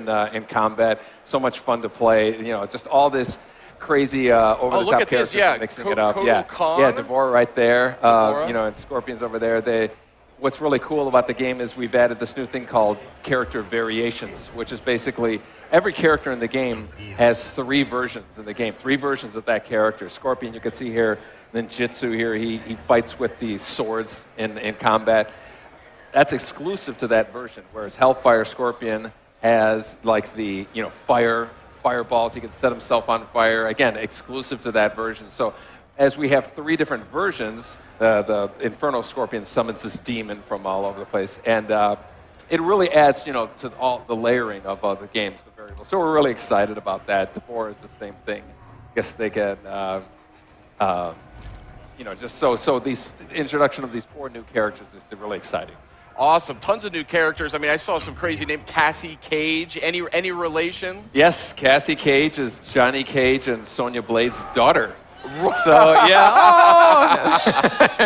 in Kombat. So much fun to play. You know, just all this crazy over-the-top characters mixing it up. Yeah, Devora right there. You know, and Scorpion's over there. What's really cool about the game is we've added this new thing called character variations, which is basically every character in the game has 3 versions in the game, 3 versions of that character. Scorpion, you can see here, then Jitsu here, he fights with the swords in combat. That's exclusive to that version, whereas Hellfire Scorpion has like the, you know, fireballs, he can set himself on fire, again, exclusive to that version. So as we have 3 different versions, the Inferno Scorpion summons this demon from all over the place, and it really adds, you know, to all the layering of the games, the variables. So we're really excited about that. Devora is the same thing. I guess they get, you know, just so these introduction of these 4 new characters is really exciting. Awesome, tons of new characters. I mean, I saw some crazy name, Cassie Cage. Any relation? Yes, Cassie Cage is Johnny Cage and Sonya Blade's daughter. So yeah,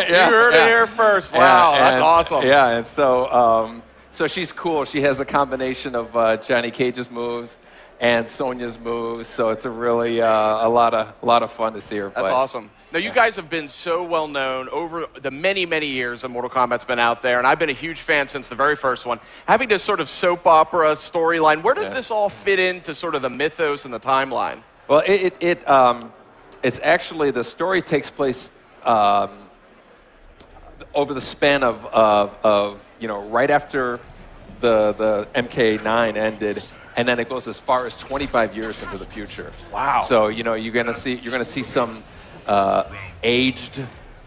you heard it here first. Wow, that's awesome. Yeah, and so so she's cool. She has a combination of Johnny Cage's moves and Sonya's moves. So it's a really a lot of fun to see her play. That's awesome. Now, you guys have been so well known over the many, many years that Mortal Kombat's been out there, and I've been a huge fan since the very first one. Having this sort of soap opera storyline, where does this all fit into sort of the mythos and the timeline? Well, it's actually, the story takes place over the span of you know, right after the MK9 ended, and then it goes as far as 25 years into the future. Wow. So, you know, you're gonna see some aged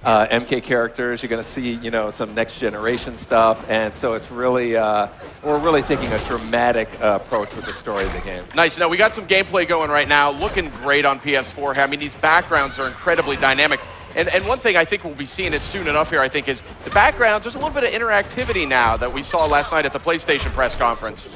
MK characters. You're gonna see, you know, some next generation stuff, and so it's really we're really taking a dramatic approach with the story of the game. Nice. Now we got some gameplay going right now, looking great on PS4. I mean, these backgrounds are incredibly dynamic. And one thing I think we'll be seeing it soon enough here, I think, is the backgrounds. There's a little bit of interactivity now that we saw last night at the PlayStation press conference.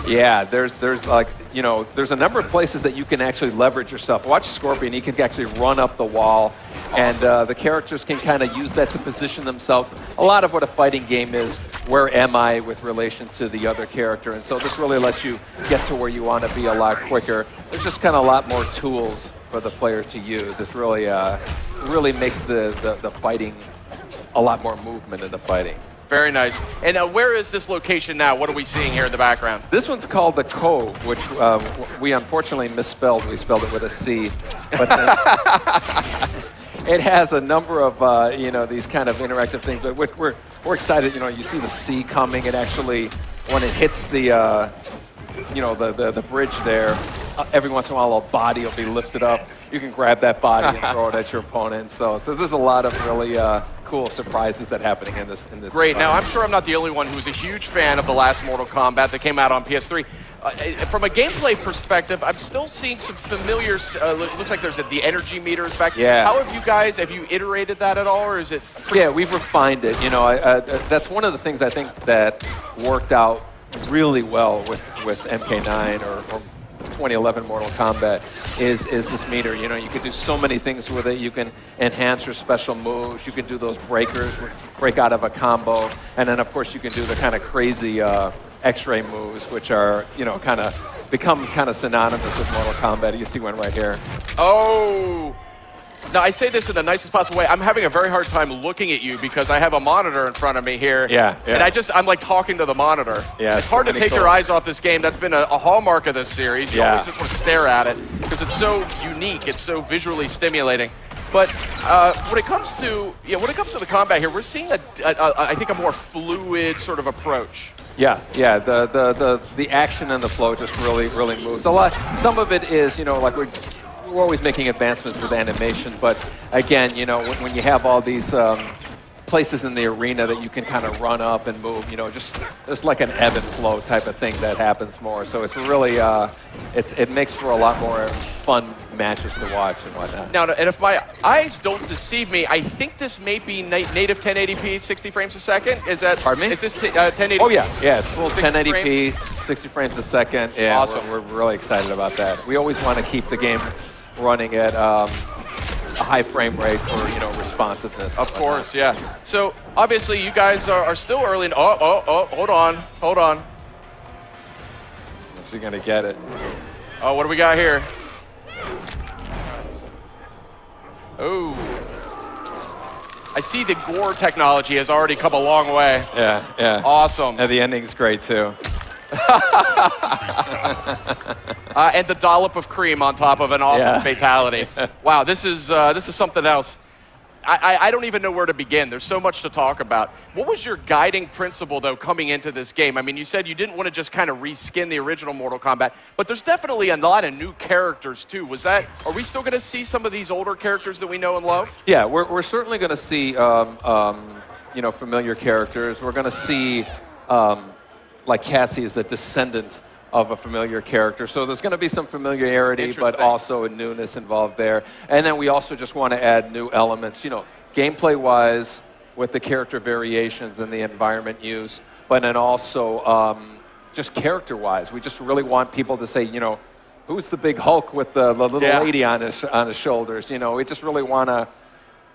Yeah, there's like, you know, there's a number of places that you can actually leverage yourself. Watch Scorpion, he can actually run up the wall, and the characters can kind of use that to position themselves. A lot of what a fighting game is, where am I with relation to the other character, and so this really lets you get to where you want to be a lot quicker. There's just kind of a lot more tools for the players to use. It's really makes the fighting a lot more movement in the fighting. Very nice. And where is this location now? What are we seeing here in the background? This one's called the Cove, which we unfortunately misspelled. We spelled it with a C. But it has a number of you know, these kind of interactive things. But we're excited. You know, you see the sea coming. It actually, when it hits the you know, the bridge there, every once in a while a body will be lifted up. You can grab that body and throw it at your opponent. So there's a lot of really cool surprises that are happening in this. Great. Now, I'm sure I'm not the only one who's a huge fan of the last Mortal Kombat that came out on PS3. From a gameplay perspective, I'm still seeing some familiar. Looks like there's the energy meters back. Yeah. How have you iterated that at all, or is it? Yeah, we've refined it. You know, that's one of the things I think that worked out really well with MK9 or 2011 Mortal Kombat is this meter. You know, you can do so many things with it. You can enhance your special moves. You can do those breakers, break out of a combo, and then of course you can do the kind of crazy X-ray moves, which are, you know, kind of become kind of synonymous with Mortal Kombat. You see one right here. Oh. Now, I say this in the nicest possible way. I'm having a very hard time looking at you because I have a monitor in front of me here. Yeah. And I'm like talking to the monitor. Yeah, it's hard to take your eyes off this game. That's been a hallmark of this series. You always just want to stare at it because it's so unique. It's so visually stimulating. But when it comes to the combat here, we're seeing I think a more fluid sort of approach. Yeah. The action and the flow just really moves a lot. Some of it is, you know, like we're always making advancements with animation, but again, you know, when you have all these places in the arena that you can kind of run up and move, you know, just like an ebb and flow type of thing that happens more. So it's really, it makes for a lot more fun matches to watch and whatnot. Now, and if my eyes don't deceive me, I think this may be native 1080p, 60 frames a second. Is that? Pardon me? Is this 1080p? Oh yeah, it's full 1080p, 60 frames a second. Yeah, awesome. We're really excited about that. We always want to keep the game running at a high frame rate for, you know, responsiveness. Of course, yeah. So obviously you guys are still early. Hold on. actually going to get it. Oh, what do we got here? Oh. I see the gore technology has already come a long way. Yeah, yeah. Awesome. And the ending's great, too. And the dollop of cream on top of an awesome fatality. Wow, this is something else. I don't even know where to begin. There's so much to talk about. What was your guiding principle, though, coming into this game? I mean, you said you didn't want to just kind of reskin the original Mortal Kombat, but there's definitely a lot of new characters, too. Are we still going to see some of these older characters that we know and love? Yeah, we're certainly going to see, you know, familiar characters. We're going to see, like Cassie is a descendant of a familiar character. So there's going to be some familiarity, but also a newness involved there. And then we also just want to add new elements, you know, gameplay-wise with the character variations and the environment use, but then also just character-wise. We just really want people to say, you know, who's the big Hulk with the little lady on his shoulders? You know, we just really want to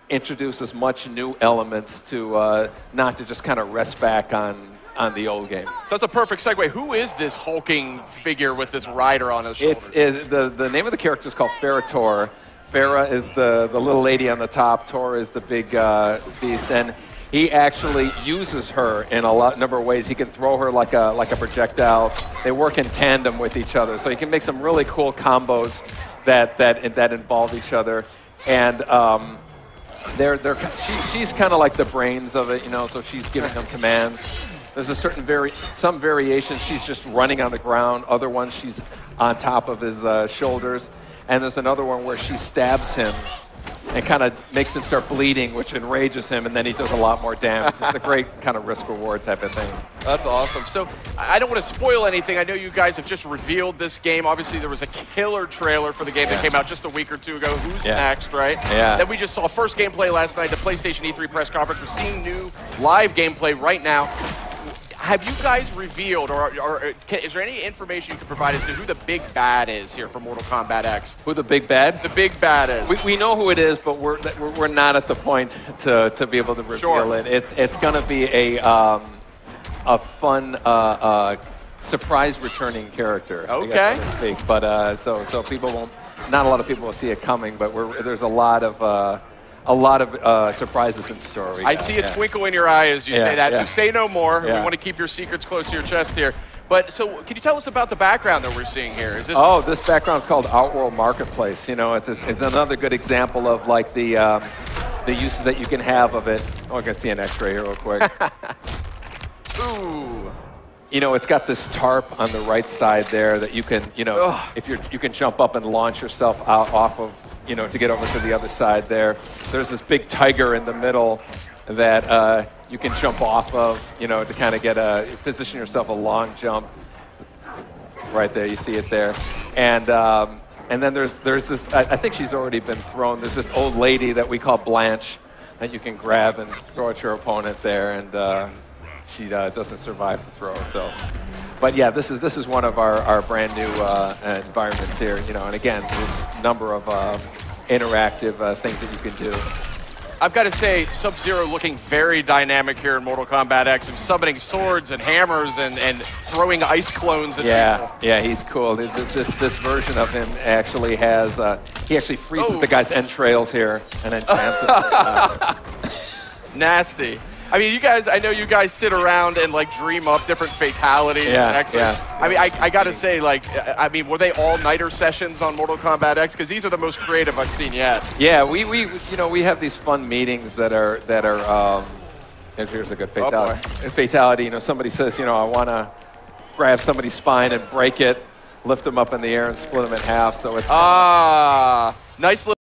introduce as much new elements to not to just kind of rest back on the old game. So that's a perfect segue. Who is this hulking figure with this rider on his shoulders? The name of the character is called Farah. Farah is the little lady on the top. Tor is the big beast, and he actually uses her in a number of ways. He can throw her like a projectile. They work in tandem with each other, so you can make some really cool combos that involve each other. And she's kind of like the brains of it, you know. So she's giving them commands. There's a some variations she's just running on the ground. Other ones she's on top of his shoulders. And there's another one where she stabs him and kind of makes him start bleeding, which enrages him, and then he does a lot more damage. It's a great kind of risk-reward type of thing. That's awesome. So I don't want to spoil anything. I know you guys have just revealed this game. Obviously, there was a killer trailer for the game that came out just a week or two ago. Who's next, right? Yeah. Then we just saw first gameplay last night, the PlayStation E3 press conference. We're seeing new live gameplay right now. Have you guys revealed, or is there any information you can provide as to who the big bad is here for Mortal Kombat X? Who the big bad? The big bad is. We know who it is, but we're not at the point to be able to reveal it. It's going to be a fun surprise returning character. Okay. So to speak. But so people won't. Not a lot of people will see it coming, but there's a lot of surprises in store. I see a twinkle in your eye as you say that, so say no more. We want to keep your secrets close to your chest here. But so can you tell us about the background that we're seeing here? Is this this background is called Outworld Marketplace. You know, it's another good example of like the uses that you can have of it. Oh, I can see an X-ray here real quick. Ooh. You know, it's got this tarp on the right side there that you can, you know, you can jump up and launch yourself out off of, you know, to get over to the other side there. There's this big tiger in the middle that you can jump off of, you know, to kind of position yourself a long jump. Right there, you see it there. And then there's this, I think she's already been thrown. There's this old lady that we call Blanche that you can grab and throw at your opponent there, and she doesn't survive the throw. So, but yeah, this is one of our brand new environments here. You know, and again, there's a number of interactive things that you can do. I've got to say, Sub-Zero looking very dynamic here in Mortal Kombat X, and summoning swords and hammers and throwing ice clones at people. Yeah, he's cool. This version of him actually has he actually freezes the guy's entrails here and then jams it. Nasty. I mean, you guys, I know you guys sit around and like dream up different fatalities. I mean, I got to say, like, I mean, were they all-nighter sessions on Mortal Kombat X? Because these are the most creative I've seen yet. Yeah, we you know, we have these fun meetings that are here's a good fatality. Fatality, you know, somebody says, you know, I want to grab somebody's spine and break it, lift them up in the air and split them in half. So it's nice little